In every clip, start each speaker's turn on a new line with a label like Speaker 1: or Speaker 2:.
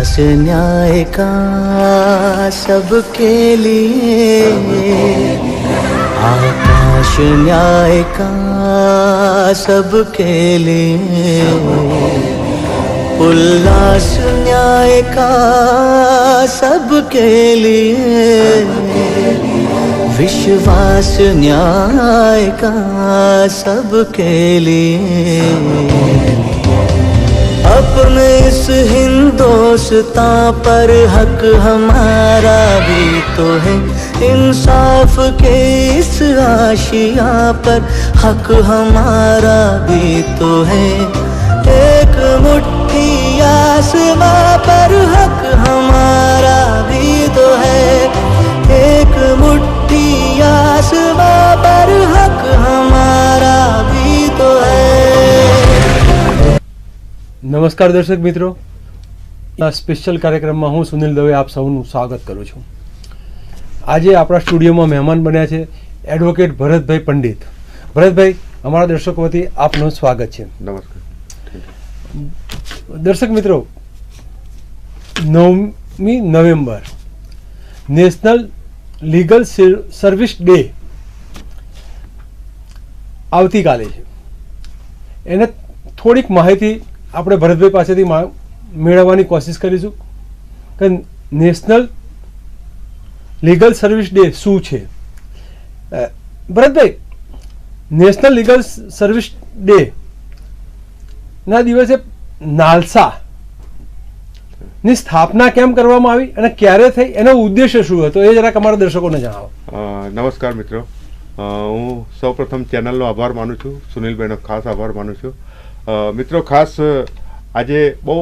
Speaker 1: विश्वास न्याय का सबके लिए, आकाश न्याय का सबके लिए, उल्लास न्याय का सबके लिए, विश्वास न्याय का सबके लिए। अपने इस हिंदुस्तान पर हक हमारा भी तो है, इंसाफ के इस आशिया पर हक हमारा भी तो है। एक मुट्ठी आसमां पर हक हमारा भी तो है, एक मुट्ठी आसमां पर हक हमारा भी तो है।
Speaker 2: નમસ્કાર દર્શક મિત્રો, આ સ્પેશિયલ કાર્યક્રમમાં હું સુનિલ દવે આપ સૌનું સ્વાગત કરું છું. આજે આપણા સ્ટુડિયોમાં મહેમાન બન્યા છે એડવોકેટ ભરતભાઈ પંડિત. ભરતભાઈ, અમારા દર્શકો વતી આપનું સ્વાગત છે.
Speaker 3: નમસ્કાર
Speaker 2: દર્શક મિત્રો, 9મી November national legal service day આવતીકાલે છે. એને થોડીક માહિતી આપણે ભરતભાઈ પાસેથી મેળવવાની કોશિશ કરીશું કે નેશનલ લીગલ સર્વિસ ડે શું છે. Bharatbhai, national legal service day ના દિવસે નાલસા ની સ્થાપના કેમ કરવામાં આવી અને ક્યારે થઈ, એનો ઉદ્દેશ્ય શું હતો, એ જરાક અમારા દર્શકોને જણાવો.
Speaker 3: નમસ્કાર મિત્રો, હું સૌપ્રથમ ચેનલનો આભાર માનું છું, સુનિલભાઈનો ખાસ આભાર માનું છું. મિત્રો, ખાસ આજે બહુ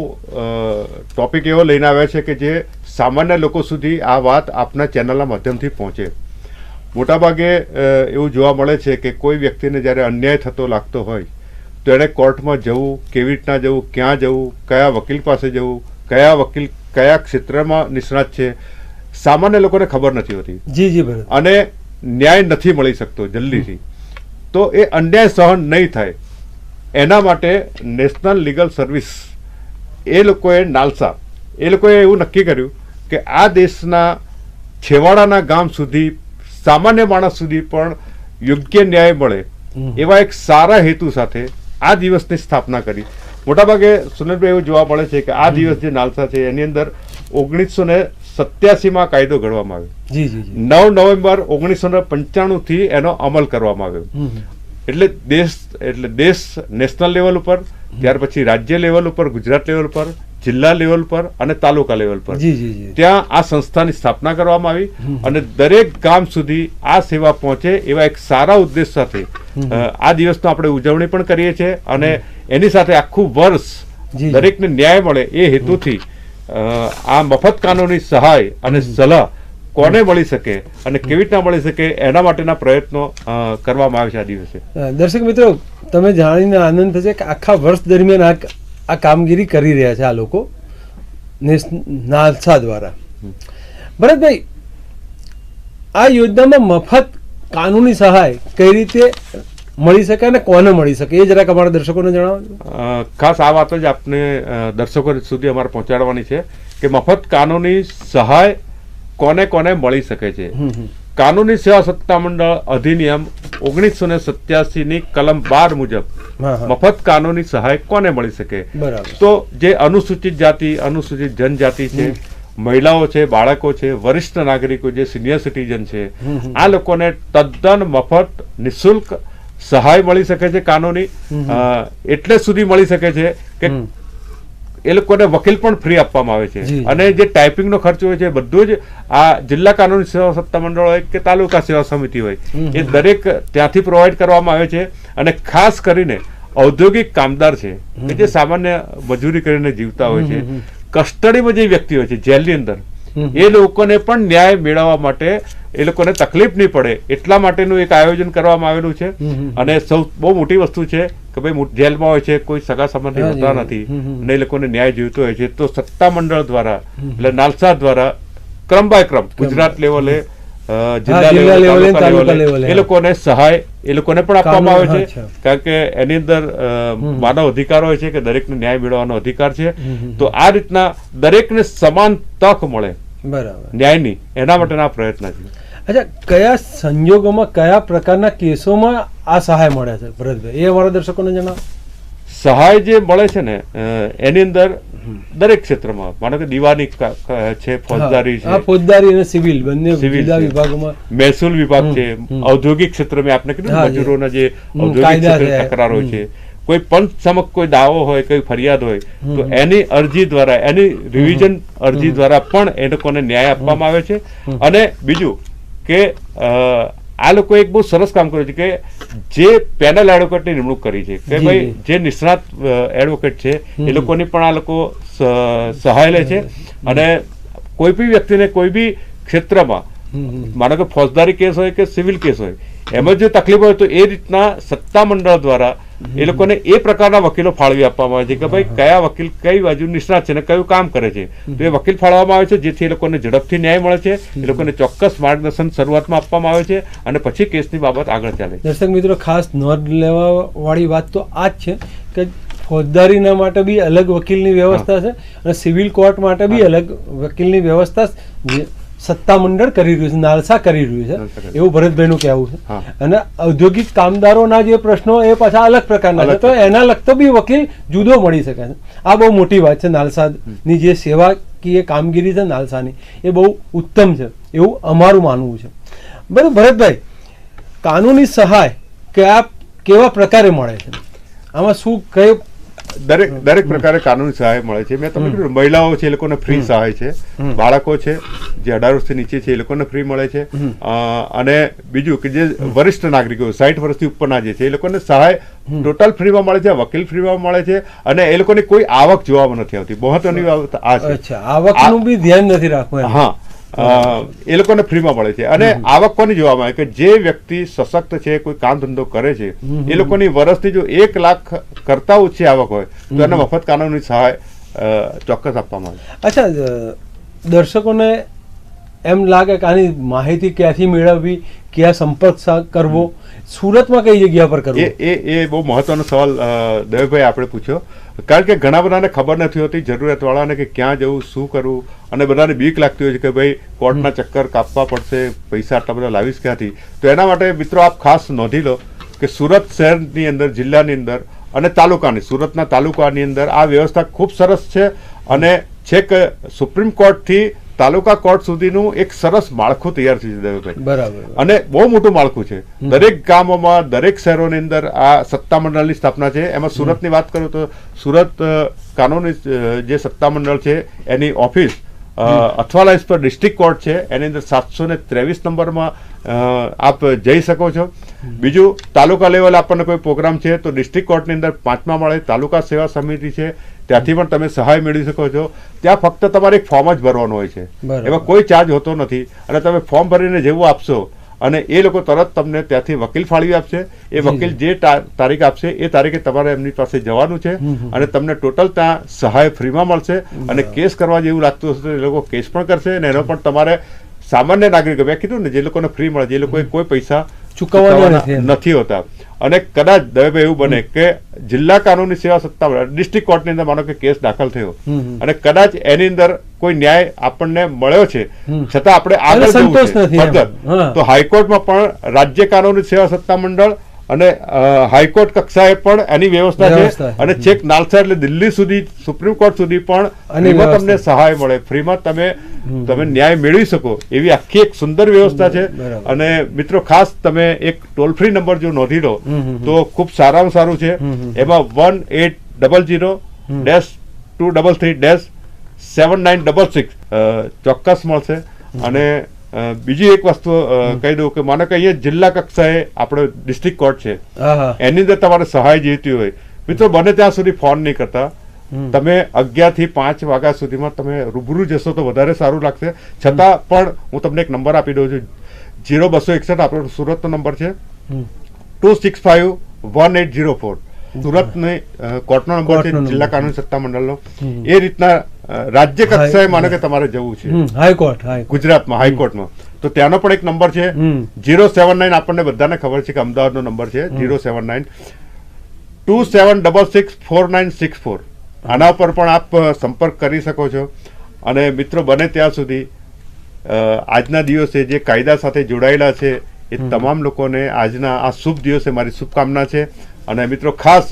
Speaker 3: ટોપિક એવો લઈને આવ્યા છે કે જે સામાન્ય લોકો સુધી આ વાત આપના ચેનલના માધ્યમથી પહોંચે. મોટાભાગે એવું જોવા મળે છે કે કોઈ વ્યક્તિને જ્યારે અન્યાય થતો લાગતો હોય તો એણે કોર્ટમાં જવું, કેવી રીતના જવું, ક્યાં જવું, કયા વકીલ પાસે જવું, કયા વકીલ કયા ક્ષેત્રમાં નિષ્ણાત છે, સામાન્ય લોકોને ખબર નથી હોતી.
Speaker 2: જી જી ભરત.
Speaker 3: અને ન્યાય નથી મળી શકતો જલ્દીથી. તો એ અન્યાય સહન નહીં થાય એના માટે નેશનલ લીગલ સર્વિસ એ લોકોએ નાલસા એ લોકોએ એવું નક્કી કર્યું કે આ દેશના છેવાડાના ગામ સુધી, સામાન્ય માણસ સુધી પણ યોગ્ય ન્યાય મળે એવા એક સારા હેતુ સાથે આ દિવસની સ્થાપના કરી. મોટાભાગે સુનિલભાઈ એવું જોવા મળે છે કે આ દિવસ જે નાલસા છે એની અંદર 1987માં કાયદો ઘડવામાં આવ્યો. 9 નવેમ્બર 1995 થી એનો અમલ કરવામાં આવ્યો. એટલે દેશ નેશનલ લેવલ ઉપર, ત્યાર પછી રાજ્ય લેવલ ઉપર, ગુજરાત લેવલ પર, જિલ્લા લેવલ પર અને તાલુકા લેવલ પર ત્યાં આ સંસ્થાની સ્થાપના કરવામાં આવી અને દરેક ગામ સુધી આ સેવા પહોંચે એવા એક સારા ઉદ્દેશ સાથે આ દિવસનો આપણે ઉજવણી પણ કરીએ છીએ. અને એની સાથે આખું વર્ષ દરેકને ન્યાય મળે એ હેતુથી આ મફત કાનૂની સહાય અને સલાહ કોને મળી શકે અને કેવી રીતના મળી શકે એના માટેના પ્રયત્નો કરવામાં આવે છે આ દિવસે.
Speaker 2: દર્શક મિત્રો, તમે જાણીને આનંદ થશે કે આખા વર્ષ દરમિયાન આ કામગીરી કરી રહ્યા છે આ લોકો નાલસા દ્વારા. ભરતભાઈ, આ યોજનામાં મફત કાનૂની સહાય કઈ રીતે મળી શકે અને કોને મળી શકે એ જરાક અમારા દર્શકોને જણાવો.
Speaker 3: ખાસ આ વાત જ આપને દર્શકો સુધી અમારે પહોંચાડવાની છે કે મફત કાનૂની સહાય કોને કોને મળી શકે છે. કાનૂની સેવા સત્તામંડળ અધિનિયમ 1987 ની કલમ 12 મુજબ મફત કાનૂની સહાય કોને મળી શકે. તો જે અનુસૂચિત જાતિ, અનુસૂચિત જનજાતિ છે, મહિલાઓ છે, બાળકો છે, વરિષ્ઠ નાગરિકો જે સિનિયર સિટીઝન છે, આ લોકોને તદ્દન મફત નિઃશુલ્ક સહાય મળી શકે છે. કાનૂની એટલે સુધી મળી શકે છે કે એ લોકોને વકીલ પણ ફ્રી આપવામાં આવે છે. અને જે ટાઈપિંગનો ખર્ચ હોય છે બધું જ આ જિલ્લા કાનૂની સેવા સત્તામંડળ હોય કે તાલુકા સેવા સમિતિ હોય એ દરેક ત્યાંથી પ્રોવાઈડ કરવામાં આવે છે. અને ખાસ કરીને ઔદ્યોગિક કામદાર છે કે જે સામાન્ય મજૂરી કરીને જીવતા હોય છે, કસ્ટડીમાં જે વ્યક્તિ હોય છે જેલની અંદર, એ લોકોને પણ ન્યાય મેળવવા માટે એ લોકોને તકલીફ નહીં પડે એટલા માટેનું એક આયોજન કરવામાં આવેલું છે. અને સૌ બહુ મોટી વસ્તુ છે કે ભાઈ જેલમાં હોય છે, કોઈ સગા સંબંધી હોતા નથી અને એ લોકોને ન્યાય જોઈતો હોય છે, તો સત્તામંડળ દ્વારા એટલે નાલસા દ્વારા ક્રમ બાય ક્રમ ગુજરાત લેવલે જિલ્લા
Speaker 2: જિલ્લા
Speaker 3: લેવલે,
Speaker 2: લેવલે,
Speaker 3: તાલુકા
Speaker 2: તાલુકા
Speaker 3: લેવલે
Speaker 2: લેવલે,
Speaker 3: એ લોકોને સહાય એ લોકોને પણ આપવામાં આવે છે.
Speaker 2: અચ્છા.
Speaker 3: કારણ કે એની અંદર માનવ અધિકાર હોય છે કે દરેકને ન્યાય મેળવવાનો અધિકાર છે. તો આ રીતના દરેકને સમાન તક મળે
Speaker 2: બરાબર
Speaker 3: ન્યાયની, એના માટેના આ પ્રયત્ન છે.
Speaker 2: અચ્છા, કયા સંજોગોમાં કયા પ્રકારના કેસોમાં આ સહાય મળે છે ભરતભાઈ, એ અમારા દર્શકોને જણાવો.
Speaker 3: સહાય જે મળે છે ને એની અંદર દરેક ક્ષેત્રમાં, માનો કે દીવાની છે, ફોજદારી
Speaker 2: હા,
Speaker 3: છે,
Speaker 2: ફોજદારી અને સિવિલ બંને
Speaker 3: સિવિલ
Speaker 2: જુદા
Speaker 3: છે.
Speaker 2: વિભાગોમાં.
Speaker 3: મહેસૂલ વિભાગ છે, ઔદ્યોગિક ક્ષેત્ર મેં આપને કીધું
Speaker 2: હા,
Speaker 3: ને, મજૂરોના જે ઔદ્યોગિક
Speaker 2: કાયદા
Speaker 3: ક્ષેત્રે
Speaker 2: છે.
Speaker 3: તકરારો છે, કોઈ પંચ સમક્ષ કોઈ દાવો હોય, કોઈ ફરિયાદ હોય, તો એની અરજી દ્વારા, એની રિવિઝન અરજી દ્વારા પણ એ લોકોને ન્યાય આપવામાં આવે છે. અને બીજું કે આ લોકો એક બહુ સરસ કામ કર્યું છે કે જે પેનલ એડવોકેટની નિમણૂક કરી છે કે ભાઈ જે નિષ્ણાત એડવોકેટ છે એ લોકોની પણ આ લોકો સહાય લે છે. અને કોઈ બી વ્યક્તિને કોઈ બી ક્ષેત્રમાં, માનો કે ફોજદારી કેસ હોય કે સિવિલ કેસ હોય, એમાં જો તકલીફ હોય તો એ રીતના સત્તામંડળ દ્વારા એ લોકોને એ પ્રકારના વકીલો ફાળવી આપવામાં આવે છે કે ભાઈ કયા વકીલ કઈ બાજુ નિષ્ણાત છે ને કયું કામ કરે છે, તો એ વકીલ ફાળવવામાં આવે છે જેથી એ લોકોને ઝડપથી ન્યાય મળે છે. એ લોકોને ચોક્કસ માર્ગદર્શન શરૂઆતમાં આપવામાં આવે છે અને પછી કેસની બાબત આગળ ચાલે છે.
Speaker 2: દર્શક મિત્રો, ખાસ નોંધ લેવા વાળી વાત તો આ જ છે કે ફોજદારીના માટે બી અલગ વકીલની વ્યવસ્થા છે અને સિવિલ કોર્ટ માટે બી અલગ વકીલની વ્યવસ્થા સત્તામંડળ કરી રહ્યું છે, નાલસા કરી રહ્યું છે, એવું ભરતભાઈનું કહેવું છે. અને ઔદ્યોગિક કામદારોના જે પ્રશ્નો એ પાછા અલગ પ્રકારના છે, તો એના લગતો બી વકીલ જુદો મળી શકે છે. આ બહુ મોટી વાત છે. નાલસાની જે સેવાકીય કામગીરી છે નાલસાની, એ બહુ ઉત્તમ છે એવું અમારું માનવું છે. બરાબર ભરતભાઈ, કાનૂની સહાય કેવા પ્રકારે મળે છે? આમાં શું કઈ
Speaker 3: દરેક પ્રકારે કાનૂની સહાય મળે છે. મેં તમને કીધું મહિલાઓ છે એ લોકોને ફ્રી સહાય છે, બાળકો છે જે 18 વર્ષથી નીચે છે એ લોકોને ફ્રી મળે છે. અને બીજું કે જે વરિષ્ઠ નાગરિકો 60 વર્ષથી ઉપરના જે છે એ લોકોને સહાય ટોટલ ફ્રીમાં મળે છે, વકીલ ફ્રીમાં મળે છે અને એ લોકોની કોઈ આવક જોવામાં નથી આવતી. મહત્વની બાબત આ છે.
Speaker 2: અચ્છા, આવકનું બી ધ્યાન નથી રાખવું.
Speaker 3: હા, એ લોકોને ફ્રીમાં મળે છે. અને આવક કોની જોવામાં આવે કે જે વ્યક્તિ સશક્ત છે, કોઈ કામ ધંધો કરે છે, એ લોકોની વર્ષની જો 1 લાખ કરતા ઓછી આવક હોય તો એને મફત કાનૂની સહાય ચોક્કસ આપવામાં આવે.
Speaker 2: અચ્છા, દર્શકોને એમ લાગે કે આની માહિતી ક્યાંથી મેળવવી, ક્યાં સંપર્ક કરવો, સુરતમાં કઈ જગ્યા પર કરવો?
Speaker 3: એ બહુ મહત્વનો સવાલ દેવભાઈ આપણે પૂછ્યો. કારણ કે ઘણા બધાને ખબર નથી હોતી, જરૂરિયાતવાળાને, કે ક્યાં જવું, શું કરવું, અને બધાને બીક લાગતી હોય છે કે ભાઈ કોર્ટના ચક્કર કાપવા પડશે, પૈસા આટલા બધા લાવીશ ક્યાંથી. તો એના માટે મિત્રો આપ ખાસ નોંધી લો કે સુરત શહેરની અંદર, જિલ્લાની અંદર અને તાલુકાની, સુરતના તાલુકાની અંદર આ વ્યવસ્થા ખૂબ સરસ છે. અને છેક સુપ્રીમ કોર્ટથી તાલુકા કોર્ટ સુધીનું એક સરસ માળખું તૈયાર થઈ છે.
Speaker 2: બરાબર.
Speaker 3: અને બહુ મોટું માળખું છે. દરેક ગામોમાં, દરેક શહેરોની અંદર આ સત્તામંડળની સ્થાપના છે. એમાં સુરતની વાત કરું તો સુરત કાનૂની જે સત્તામંડળ છે એની ઓફિસ અથવાલાઇન્સ પર ડિસ્ટ્રિક્ટ કોર્ટ છે, એની અંદર 723 નંબરમાં આપ જઈ શકો છો. બીજું, તાલુકા લેવલે આપણને કોઈ પ્રોગ્રામ છે તો ડિસ્ટ્રિક્ટ કોર્ટની અંદર 5મા માળે તાલુકા સેવા સમિતિ છે, ત્યાંથી પણ તમે સહાય મેળવી શકો છો. ત્યાં ફક્ત તમારે એક ફોર્મ જ ભરવાનું હોય છે, એમાં કોઈ ચાર્જ હોતો નથી. અને તમે ફોર્મ ભરીને જેવું આપશો અને એ લોકો તરત તમને ત્યાંથી વકીલ ફાળવી આપશે. એ વકીલ જે તારીખ આપશે એ તારીખે તમારે એમની પાસે જવાનું છે અને તમને ટોટલ ત્યાં સહાય ફ્રીમાં મળશે. અને કેસ કરવા જેવું લાગતું હશે તો એ લોકો કેસ પણ કરશે અને એનો પણ તમારે સામાન્ય નાગરિકો, મેં કીધું ને, જે લોકોને ફ્રી મળે, જે લોકોએ કોઈ પૈસા ચૂકવવાના નથી હોતા. અને કદાચ દવેભાઈ એવું બને કે જિલ્લા કાનૂની સેવા સત્તામંડળ, ડિસ્ટ્રિક્ટ કોર્ટની અંદર માનો કે કેસ દાખલ થયો અને કદાચ એની અંદર કોઈ ન્યાય આપણને મળ્યો છે, છતાં આપણે આગળ જવું છે તો હાઈકોર્ટમાં પણ રાજ્ય કાનૂની સેવા સત્તામંડળ અને હાઈકોર્ટ કક્ષાએ પણ એની વ્યવસ્થા છે. અને છેક નાલસા એટલે દિલ્હી સુધી, સુપ્રીમ કોર્ટ સુધી પણ ફ્રીમાં તમને સહાય મળે, ફ્રીમાં તમે ન્યાય મેળવી શકો એવી આખી એક સુંદર વ્યવસ્થા છે. અને મિત્રો ખાસ તમે એક ટોલ ફ્રી નંબર જો નોંધી લો તો ખૂબ સારામાં સારું છે. એમાં 1800-233-7966 ચોક્કસ મળશે. અને બીજી એક વસ્તુ કહી દઉં કે માનો કે અહીંયા જિલ્લા કક્ષાએ આપણો ડિસ્ટ્રિક્ટ કોર્ટ છે, એની અંદર તમારે સહાય જોઈતી હોય, મિત્રો બને ત્યાં સુધી ફોન નહીં કરતા. તમે 11 થી 5 વાગ્યા સુધીમાં તમે રૂબરૂ જશો તો વધારે સારું લાગશે. છતાં પણ હું તમને એક નંબર આપી દઉં છું, 0261 આપણો સુરતનો નંબર છે, 265-1804. સુરતની કોર્ટનો નંબર છે, જિલ્લા કાનૂની સત્તામંડળનો. એ રીતના રાજ્ય કક્ષાએ માનો કે તમારે જવું છે હાઈકોર્ટ, ગુજરાતમાં હાઈકોર્ટમાં, તો ત્યાંનો પણ એક નંબર છે 079, આપણને બધાને ખબર છે કે અમદાવાદનો નંબર છે 079-2766-4964. આના પર પણ આપ સંપર્ક કરી શકો છો. અને મિત્રો, બને ત્યાં સુધી આજના દિવસે જે કાયદા સાથે જોડાયેલા છે એ તમામ લોકોને આજના આ શુભ દિવસે મારી શુભકામના છે. અને મિત્રો, ખાસ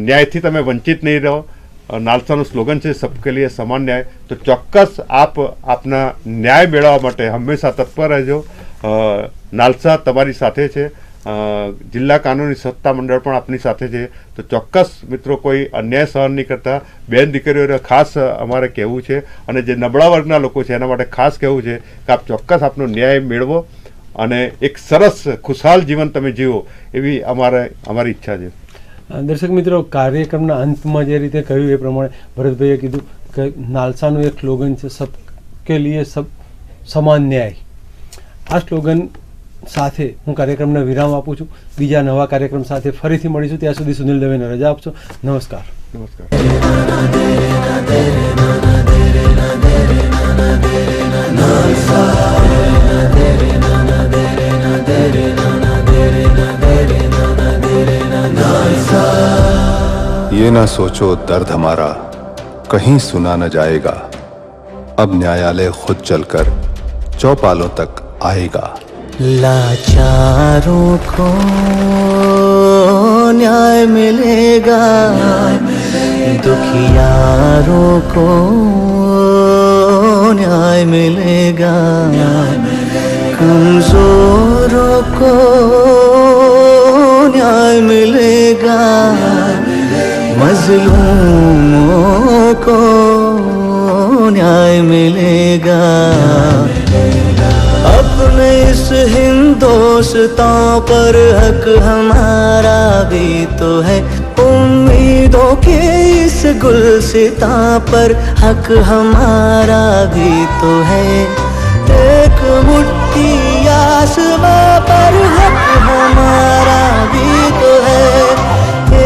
Speaker 3: ન્યાયથી તમે વંચિત નહીં રહો. નાલસાનું સ્લોગન છે સબકે લીએ સમાન ન્યાય. તો ચોક્કસ આપ આપના ન્યાય મેળવવા માટે હંમેશા તત્પર રહેજો. નાલસા તમારી સાથે છે, જિલ્લા કાનૂની સત્તા મંડળ પણ આપની સાથે છે. તો ચોક્કસ મિત્રો, કોઈ અન્યાય સહન નહીં કરતા. બેન દીકરીઓને ખાસ અમારે કહેવું છે, અને જે નબળા વર્ગના લોકો છે એના માટે ખાસ કહેવું છે કે આપ ચોક્કસ આપનો ન્યાય મેળવો અને એક સરસ ખુશહાલ જીવન તમે જીવો, એવી અમારી ઈચ્છા છે.
Speaker 2: દર્શક મિત્રો, કાર્યક્રમના અંતમાં જે રીતે કહ્યું એ પ્રમાણે ભરતભાઈએ કીધું કે નાલસાનું એક સ્લોગન છે સબકે લીએ સમાન ન્યાય. આ સ્લોગન સાથે હું કાર્યક્રમને વિરામ આપું છું. બીજા નવા કાર્યક્રમ સાથે ફરીથી મળીશું. ત્યાં સુધી સુનિલ દવેને રજા આપશો. નમસ્કાર.
Speaker 4: ये ना सोचो दर्द हमारा कहीं सुना न जाएगा, अब न्यायालय खुद चलकर चौपालों तक आएगा.
Speaker 1: लाचारों को न्याय मिलेगा, दुखियारों को न्याय मिलेगा, कमजोरों को न्याय मिलेगा, मजलूमों को न्याय मिलेगा. अपने इस हिंदुस्तान पर हक हमारा भी तो है, उम्मीदों के इस गुलसितां पर हक हमारा भी तो है. एक मुट्ठी आसमां पर हक हमारा भी तो है,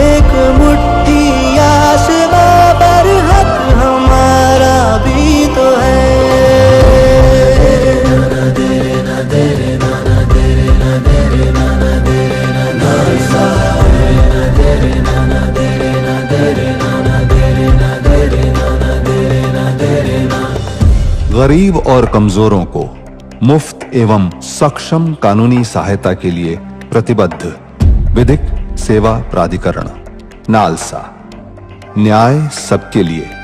Speaker 1: एक मुट्ठी आसमां पर हक हमारा भी तो है.
Speaker 4: गरीब और कमजोरों को मुफ्त एवं सक्षम कानूनी सहायता के लिए प्रतिबद्ध विधिक सेवा प्राधिकरण नालसा. न्याय सबके लिए.